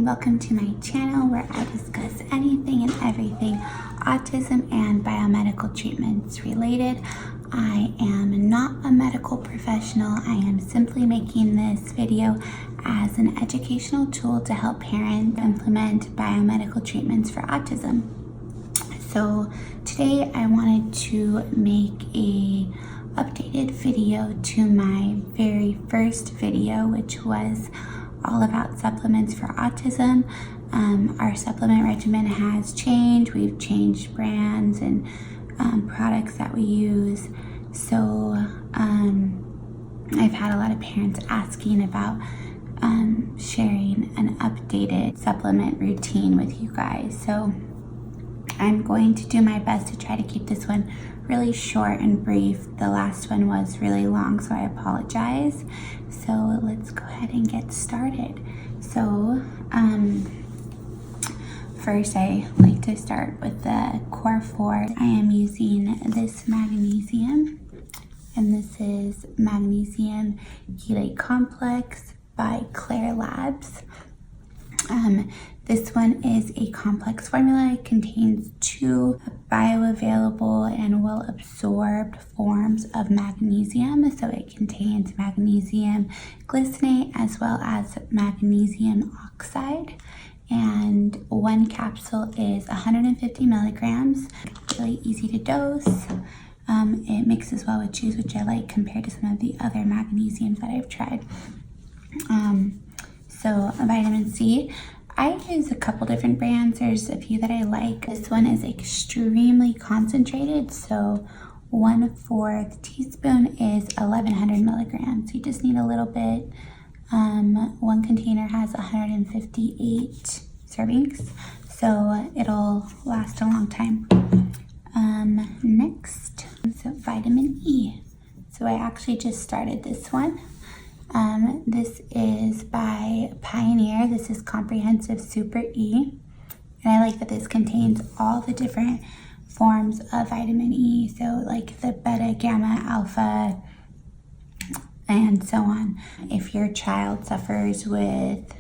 and welcome to my channel where I discuss anything and everything autism and biomedical treatments related. I am not a medical professional. I am simply making this video as an educational tool to help parents implement biomedical treatments for autism. So today I wanted to make a updated video to my very first video, which was all about supplements for autism. Our supplement regimen has changed. We've changed brands and products that we use. So I've had a lot of parents asking about sharing an updated supplement routine with you guys. So I'm going to do my best to try to keep this one really short and brief. The last one was really long, so I apologize. So let's go ahead and get started. So first I like to start with the core four. I am using this Magnesium, and this is Magnesium Chelate Complex by Claire Labs. This one is a complex formula. It contains 2 bioavailable and well-absorbed forms of magnesium. So it contains magnesium glycinate as well as magnesium oxide. And 1 capsule is 150 milligrams. Really easy to dose. It mixes well with juice, which I like compared to some of the other magnesiums that I've tried. So vitamin C. I use a couple different brands. There's a few that I like. This one is extremely concentrated, so 1/4 teaspoon is 1100 milligrams. You just need a little bit. One container has 158 servings, so it'll last a long time. Next, so vitamin E. So I actually just started this one. This is by Pioneer. This is Comprehensive Super E. And I like that this contains all the different forms of vitamin E. So like the beta, gamma, alpha, and so on. If your child suffers with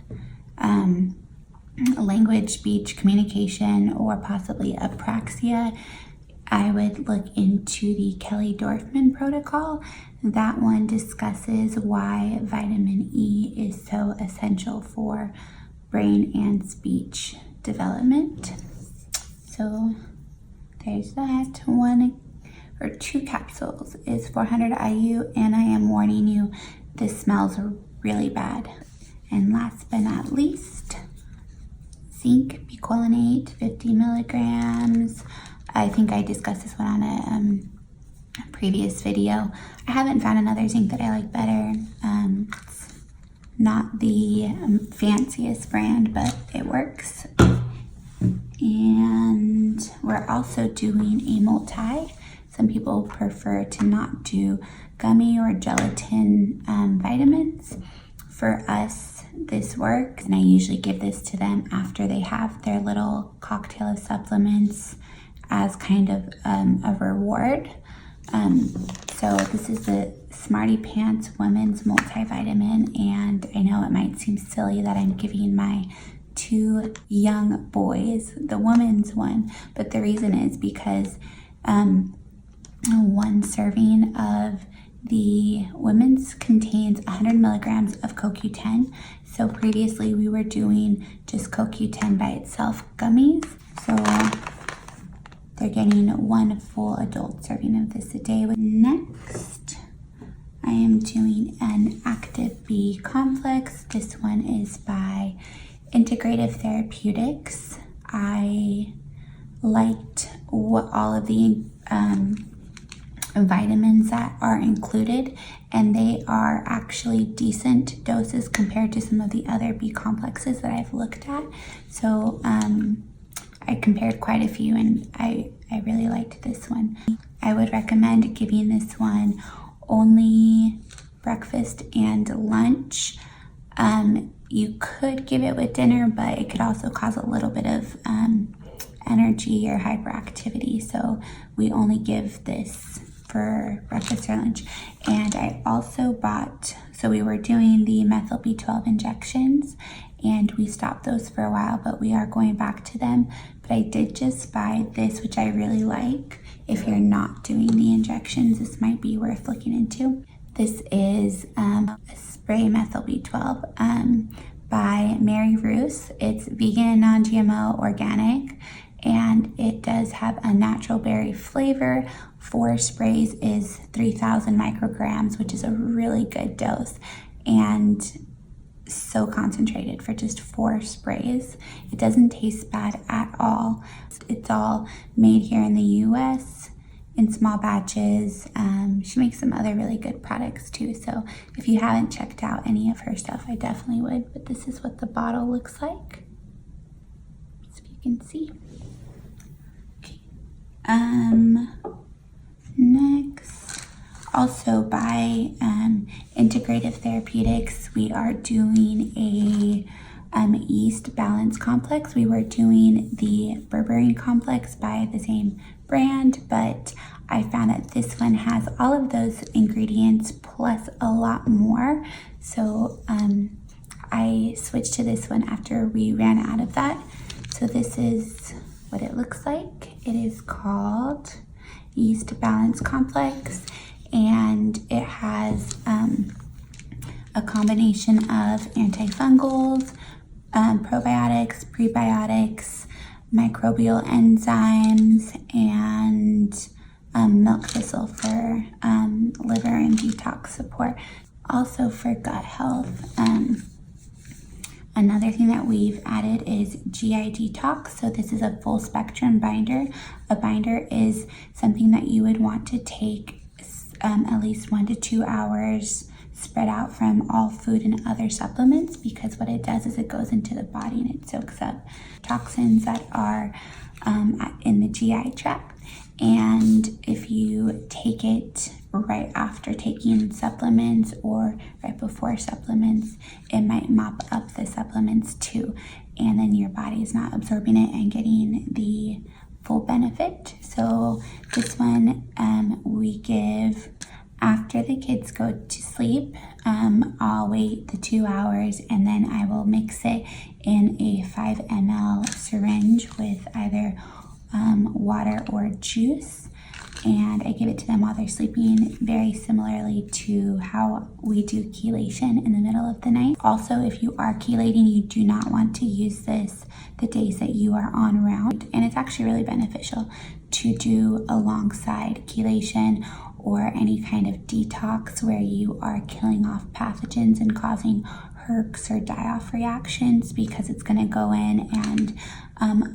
language, speech, communication, or possibly apraxia, I would look into the Kelly-Dorfman protocol. That one discusses why vitamin E is so essential for brain and speech development. So there's that. 1 or 2 capsules is 400 IU, and I am warning you, this smells really bad. And last but not least, zinc biquinolate, 50 milligrams. I think I discussed this one on a previous video. I haven't found another zinc that I like better. It's not the fanciest brand, but it works. And we're also doing a multi. Some people prefer to not do gummy or gelatin vitamins. For us, this works, and I usually give this to them after they have their little cocktail of supplements as kind of a reward. So this is the Smarty Pants Women's Multivitamin, and I know it might seem silly that I'm giving my 2 young boys the woman's one, but the reason is because 1 serving of the women's contains 100 milligrams of CoQ10. So previously we were doing just CoQ10 by itself gummies. So they're getting 1 full adult serving of this a day. Next, I am doing an Active B complex. This one is by Integrative Therapeutics. I liked what all of the vitamins that are included, and they are actually decent doses compared to some of the other B complexes that I've looked at. So I compared quite a few, and I really liked this one. I would recommend giving this one only breakfast and lunch. You could give it with dinner, but it could also cause a little bit of energy or hyperactivity. So we only give this for breakfast or lunch. And I also bought, so we were doing the methyl B12 injections, and we stopped those for a while, but we are going back to them. But I did just buy this, which I really like. If you're not doing the injections, this might be worth looking into. This is a spray methyl B12 by Mary Roos. It's vegan, non-GMO, organic, and it does have a natural berry flavor. 4 sprays is 3,000 micrograms, which is a really good dose, and so concentrated for just 4 sprays. It doesn't taste bad at all. It's all made here in the US in small batches. She makes some other really good products too, so if you haven't checked out any of her stuff, I definitely would. But this is what the bottle looks like, so you can see. Okay. Next, also by Integrative Therapeutics, we are doing a yeast balance complex. We were doing the berberine complex by the same brand, but I found that this one has all of those ingredients plus a lot more. So I switched to this one after we ran out of that. So this is what it looks like. It is called Yeast Balance Complex, and it has a combination of antifungals, probiotics, prebiotics, microbial enzymes, and milk thistle for liver and detox support. Also for gut health, another thing that we've added is GI Detox. So this is a full spectrum binder. A binder is something that you would want to take at least 1 to 2 hours spread out from all food and other supplements, because what it does is it goes into the body and it soaks up toxins that are in the GI tract. And if you take it right after taking supplements or right before supplements, it might mop up the supplements too, and then your body is not absorbing it and getting the full benefit. So this one we give after the kids go to sleep. I'll wait the 2 hours, and then I will mix it in a 5 ml syringe with either water or juice, and I give it to them while they're sleeping, very similarly to how we do chelation in the middle of the night. Also, if you are chelating, you do not want to use this the days that you are on round, and it's actually really beneficial to do alongside chelation or any kind of detox where you are killing off pathogens and causing herx or die-off reactions, because it's going to go in and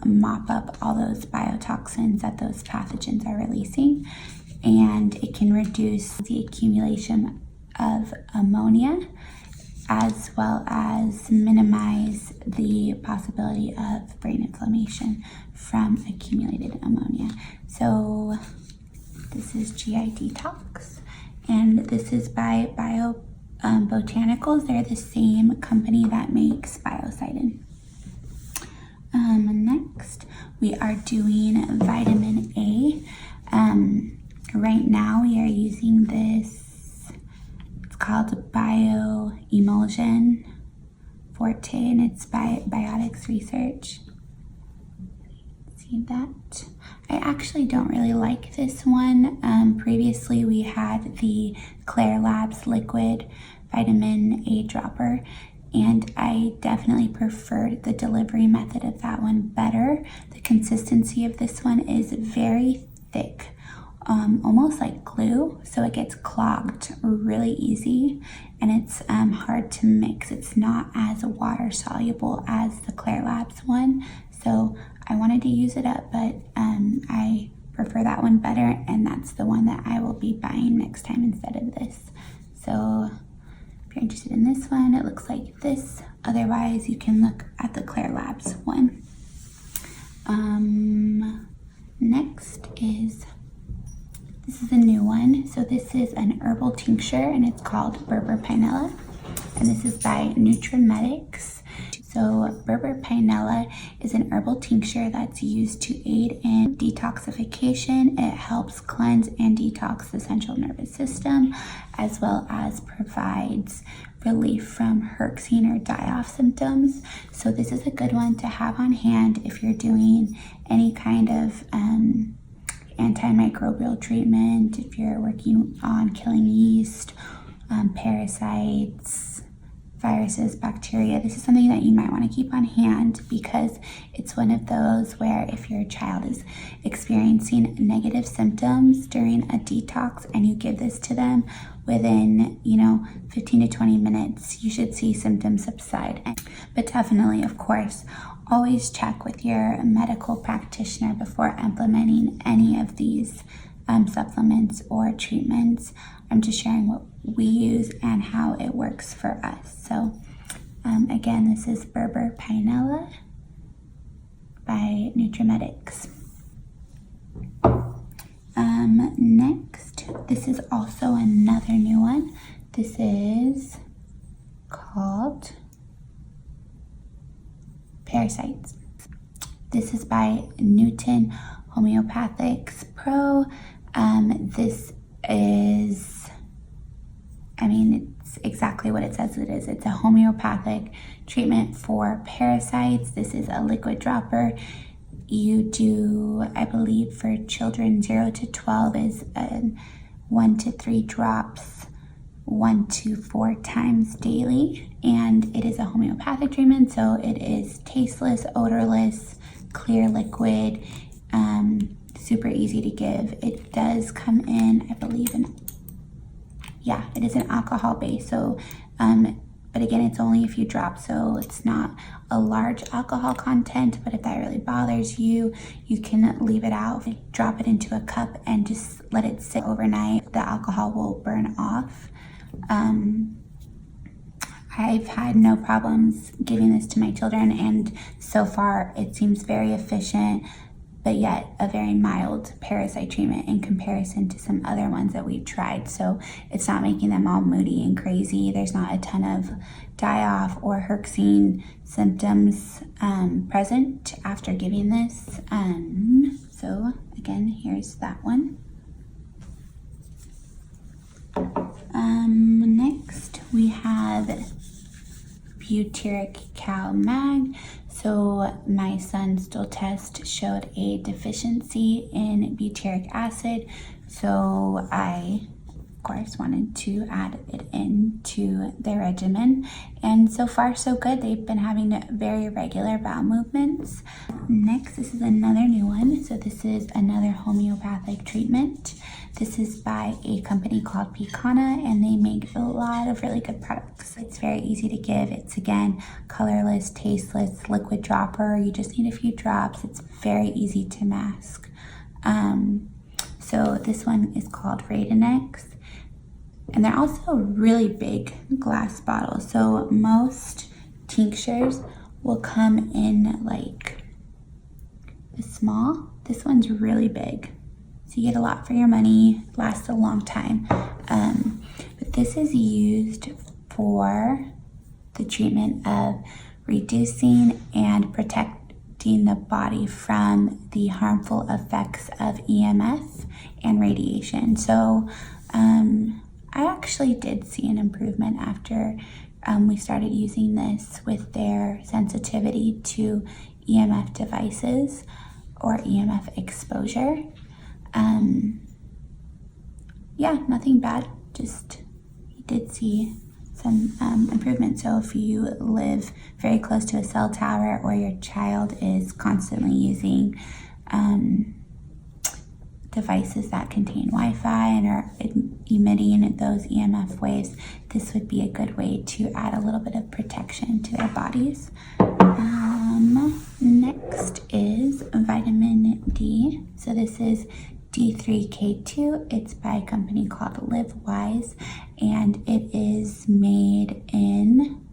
mop up all those biotoxins that those pathogens are releasing, and it can reduce the accumulation of ammonia as well as minimize the possibility of brain inflammation from accumulated ammonia. So this is GI Detox, and this is by Botanicals. They're the same company that makes Biocidin. Next, we are doing vitamin A. Right now we are using this, it's called Bioemulsion Forte, and it's by Biotics Research. See that? I actually don't really like this one. Previously we had the Claire Labs liquid vitamin A dropper, and I definitely preferred the delivery method of that one better. The consistency of this one is very thick, almost like glue, so it gets clogged really easy, and it's hard to mix. It's not as water soluble as the Claire Labs one, so I wanted to use it up, but I prefer that one better, and that's the one that I will be buying next time instead of this. So if you're interested in this one, it looks like this. Otherwise, you can look at the Claire Labs one. Next is, this is a new one. So this is an herbal tincture, and it's called Berber Piniella, and this is by Nutrimedics. So Berber Piniella is an herbal tincture that's used to aid in detoxification. It helps cleanse and detox the central nervous system, as well as provides relief from herxine or die-off symptoms. So this is a good one to have on hand if you're doing any kind of antimicrobial treatment, if you're working on killing yeast, parasites, viruses, bacteria. This is something that you might want to keep on hand because it's one of those where if your child is experiencing negative symptoms during a detox and you give this to them, within 15 to 20 minutes you should see symptoms subside. But definitely, of course, always check with your medical practitioner before implementing any of these supplements or treatments. I'm just sharing what we use and how it works for us. So again, this is Berber Piniella by Nutrimedics. Next, this is also another new one. This is called Parasites. This is by Newton Homeopathics Pro. This is, it's exactly what it says it is. It's a homeopathic treatment for parasites. This is a liquid dropper. You do, I believe for children 0 to 12 is 1 to 3 drops, 1 to 4 times daily. And it is a homeopathic treatment, so it is tasteless, odorless, clear liquid, super easy to give. It does come in, I believe it is an alcohol base. So, but again, it's only a few drops, so it's not a large alcohol content. But if that really bothers you, you can leave it out, drop it into a cup and just let it sit overnight. The alcohol will burn off. I've had no problems giving this to my children, and so far it seems very efficient, but yet a very mild parasite treatment in comparison to some other ones that we've tried. So it's not making them all moody and crazy. There's not a ton of die-off or herxine symptoms present after giving this. So again, here's that one. Next we have butyric cal mag. So my son's stool test showed a deficiency in butyric acid, so I of course wanted to add it into their regimen, and so far so good. They've been having very regular bowel movements. Next, this is another new one. So this is another homeopathic treatment. This is by a company called Picana, and they make a lot of really good products. It's very easy to give. It's again colorless, tasteless, liquid dropper. You just need a few drops. It's very easy to mask. So this one is called Radinex. And they're also really big glass bottles. So most tinctures will come in like this small. This one's really big. So you get a lot for your money, lasts a long time. But this is used for the treatment of reducing and protecting the body from the harmful effects of EMF and radiation. So I actually did see an improvement after we started using this with their sensitivity to EMF devices or EMF exposure. Nothing bad, just you did see some improvement. So if you live very close to a cell tower or your child is constantly using devices that contain Wi-Fi and are emitting those EMF waves, this would be a good way to add a little bit of protection to their bodies. Next is vitamin D. So this is D3K2. It's by a company called Live Wise, and it is made in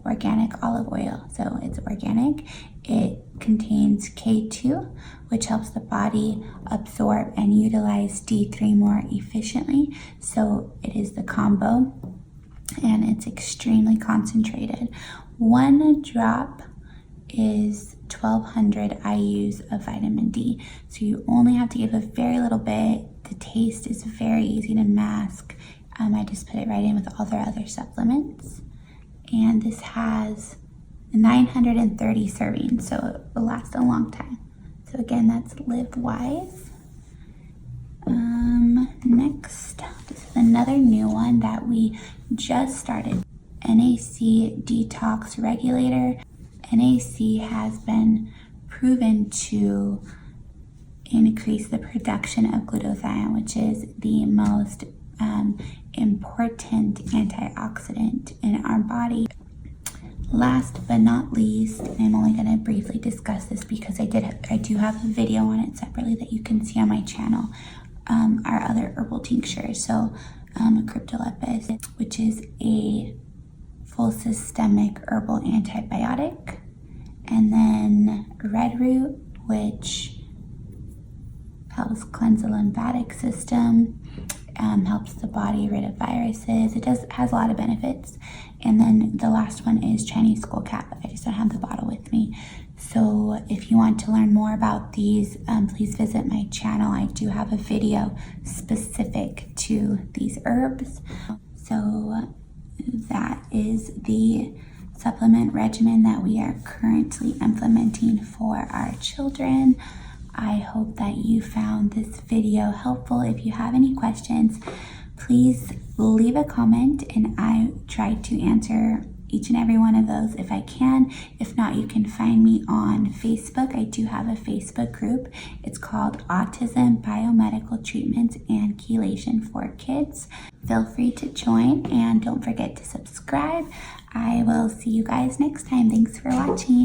organic olive oil. So it's organic. It contains K2, which helps the body absorb and utilize D3 more efficiently. So it is the combo, and it's extremely concentrated. 1 drop is 1200 IUs of vitamin D. So you only have to give a very little bit. The taste is very easy to mask. I just put it right in with all their other supplements. And this has 930 servings, so it will last a long time. So again, that's Live Wise. Next, this is another new one that we just started. NAC Detox Regulator. NAC has been proven to increase the production of glutathione, which is the most important antioxidant in our body. Last but not least, I'm only going to briefly discuss this because I do have a video on it separately that you can see on my channel. Our other herbal tinctures. So Cryptolepis, which is a full systemic herbal antibiotic, and then Red Root, which helps cleanse the lymphatic system, helps the body rid of viruses. It has a lot of benefits. And then the last one is Chinese skullcap. I just don't have the bottle with me. So if you want to learn more about these, please visit my channel. I do have a video specific to these herbs. So that is the supplement regimen that we are currently implementing for our children. I hope that you found this video helpful. If you have any questions, please leave a comment and I try to answer each and every one of those if I can. If not, you can find me on Facebook. I do have a Facebook group. It's called Autism, Biomedical Treatments, and Chelation for Kids. Feel free to join and don't forget to subscribe. I will see you guys next time. Thanks for watching.